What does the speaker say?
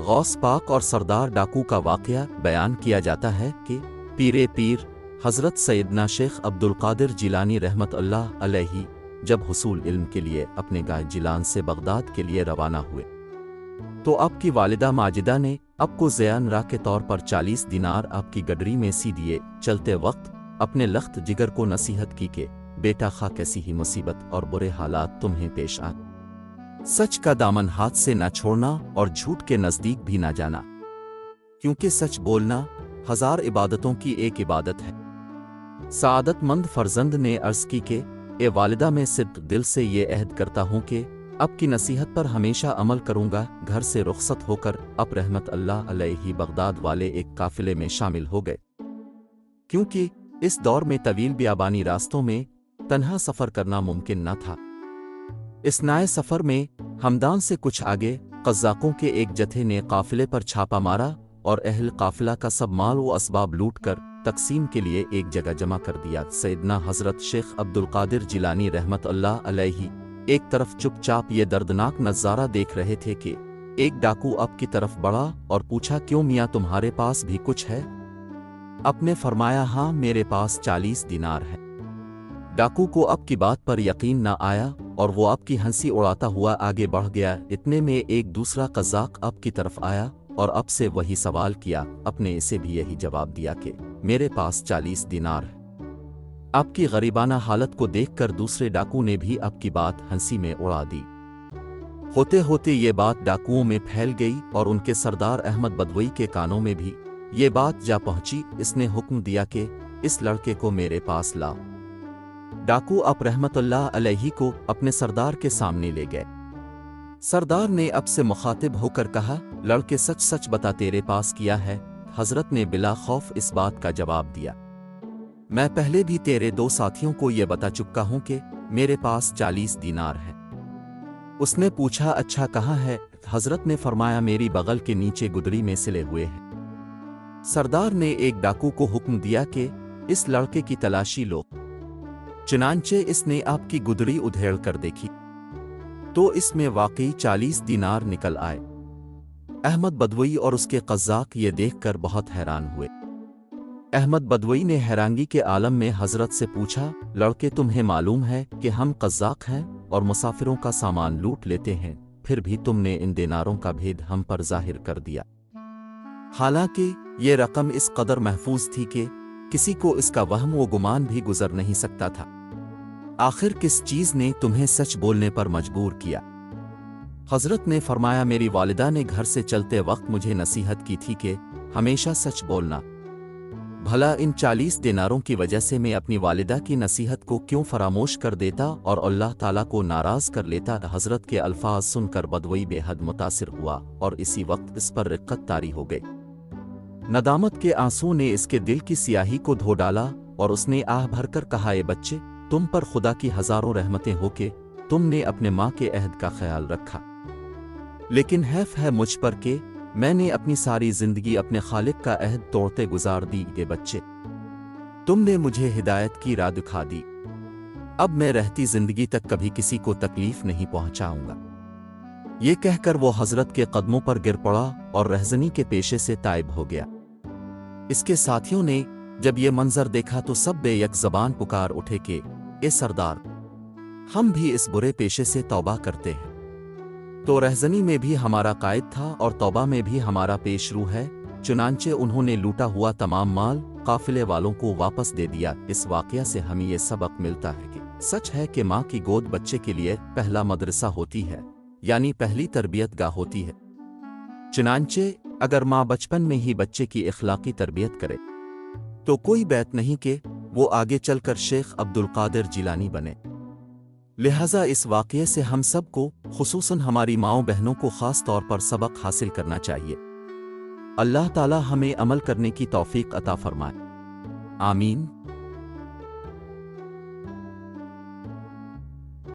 غوث پاک اور سردار ڈاکو کا واقعہ بیان کیا جاتا ہے کہ پیر حضرت سیدنا شیخ عبدالقادر جیلانی رحمت اللہ علیہ جب حصول علم کے لیے اپنے گاہ جیلان سے بغداد کے لیے روانہ ہوئے تو آپ کی والدہ ماجدہ نے آپ کو زیانراہ کے طور پر 40 دینار آپ کی گڈری میں سی دیے۔ چلتے وقت اپنے لخت جگر کو نصیحت کی کہ بیٹا خواہ کیسی ہی مصیبت اور برے حالات تمہیں پیش آئیں، سچ کا دامن ہاتھ سے نہ چھوڑنا اور جھوٹ کے نزدیک بھی نہ جانا، کیونکہ سچ بولنا 1000 عبادتوں کی ایک عبادت ہے۔ سعادت مند فرزند نے عرض کی کہ اے والدہ، میں صدق دل سے یہ عہد کرتا ہوں کہ اب کی نصیحت پر ہمیشہ عمل کروں گا۔ گھر سے رخصت ہو کر اب رحمت اللہ علیہ بغداد والے ایک قافلے میں شامل ہو گئے، کیونکہ اس دور میں طویل بیابانی راستوں میں تنہا سفر کرنا ممکن نہ تھا۔ اس نئے سفر میں ہمدان سے کچھ آگے قزاقوں کے ایک جتھے نے قافلے پر چھاپا مارا اور اہل قافلہ کا سب مال و اسباب لوٹ کر تقسیم کے لیے ایک جگہ جمع کر دیا۔ سیدنا حضرت شیخ عبدالقادر جیلانی رحمت اللہ علیہ ایک طرف چپ چاپ یہ دردناک نظارہ دیکھ رہے تھے کہ ایک ڈاکو آپ کی طرف بڑھا اور پوچھا، کیوں میاں، تمہارے پاس بھی کچھ ہے؟ آپ نے فرمایا، ہاں میرے پاس 40 دینار ہے۔ ڈاکو کو آپ کی بات پر یقین نہ آیا اور وہ آپ کی ہنسی اڑاتا ہوا آگے بڑھ گیا۔ اتنے میں ایک دوسرا قزاق آپ کی طرف آیا اور آپ سے وہی سوال کیا۔ آپ نے اسے بھی یہی جواب دیا کہ میرے پاس 40 دینار ہے۔ آپ کی غریبانہ حالت کو دیکھ کر دوسرے ڈاکو نے بھی آپ کی بات ہنسی میں اڑا دی۔ ہوتے ہوتے یہ بات ڈاکوؤں میں پھیل گئی اور ان کے سردار احمد بدوئی کے کانوں میں بھی یہ بات جا پہنچی۔ اس نے حکم دیا کہ اس لڑکے کو میرے پاس لاؤ۔ ڈاکو آپ رحمت اللہ علیہ کو اپنے سردار کے سامنے لے گئے۔ سردار نے اب سے مخاطب ہو کر کہا، لڑکے سچ سچ بتا، تیرے پاس کیا ہے؟ حضرت نے بلا خوف اس بات کا جواب دیا، میں پہلے بھی تیرے 2 ساتھیوں کو یہ بتا چکا ہوں کہ میرے پاس 40 دینار ہے۔ اس نے پوچھا، اچھا کہاں ہے؟ حضرت نے فرمایا، میری بغل کے نیچے گدڑی میں سلے ہوئے ہیں۔ سردار نے ایک ڈاکو کو حکم دیا کہ اس لڑکے کی تلاشی لو۔ چنانچہ اس نے آپ کی گدڑی ادھیڑ کر دیکھی تو اس میں واقعی 40 دینار نکل آئے۔ احمد بدوئی اور اس کے قزاق یہ دیکھ کر بہت حیران ہوئے۔ احمد بدوئی نے حیرانگی کے عالم میں حضرت سے پوچھا، لڑکے تمہیں معلوم ہے کہ ہم قزاق ہیں اور مسافروں کا سامان لوٹ لیتے ہیں، پھر بھی تم نے ان دیناروں کا بھید ہم پر ظاہر کر دیا، حالانکہ یہ رقم اس قدر محفوظ تھی کہ کسی کو اس کا وہم و گمان بھی گزر نہیں سکتا تھا۔ آخر کس چیز نے تمہیں سچ بولنے پر مجبور کیا؟ حضرت نے فرمایا، میری والدہ نے گھر سے چلتے وقت مجھے نصیحت کی تھی کہ ہمیشہ سچ بولنا۔ بھلا ان 40 دیناروں کی وجہ سے میں اپنی والدہ کی نصیحت کو کیوں فراموش کر دیتا اور اللہ تعالیٰ کو ناراض کر لیتا؟ حضرت کے الفاظ سن کر بدوئی بے حد متاثر ہوا اور اسی وقت اس پر رقت طاری ہو گئی۔ ندامت کے آنسو نے اس کے دل کی سیاہی کو دھو ڈالا اور اس نے آہ بھر کر کہا، اے بچے، تم پر خدا کی ہزاروں رحمتیں ہو کہ تم نے اپنے ماں کے عہد کا خیال رکھا، لیکن حیف ہے مجھ پر کہ میں نے اپنی ساری زندگی اپنے خالق کا عہد توڑتے گزار دی۔ اے بچے، تم نے مجھے ہدایت کی راہ دکھا دی، اب میں رہتی زندگی تک کبھی کسی کو تکلیف نہیں پہنچاؤں گا۔ یہ کہہ کر وہ حضرت کے قدموں پر گر پڑا اور رہزنی کے پیشے سے تائب ہو گیا۔ اس کے ساتھیوں نے جب یہ منظر دیکھا تو سب بے یک زبان پکار اٹھے کہ اے سردار، ہم بھی اس برے پیشے سے توبہ کرتے ہیں۔ تو رہزنی میں بھی ہمارا قائد تھا اور توبہ میں بھی ہمارا پیش رو ہے۔ چنانچہ انہوں نے لوٹا ہوا تمام مال قافلے والوں کو واپس دے دیا۔ اس واقعہ سے ہمیں یہ سبق ملتا ہے کہ سچ ہے کہ ماں کی گود بچے کے لیے پہلا مدرسہ ہوتی ہے، یعنی پہلی تربیت گاہ ہوتی ہے۔ چنانچہ اگر ماں بچپن میں ہی بچے کی اخلاقی تربیت کرے تو کوئی بات نہیں کہ وہ آگے چل کر شیخ عبدالقادر جیلانی بنے۔ لہٰذا اس واقعے سے ہم سب کو، خصوصاً ہماری ماؤں بہنوں کو خاص طور پر سبق حاصل کرنا چاہیے۔ اللہ تعالی ہمیں عمل کرنے کی توفیق عطا فرمائے، آمین۔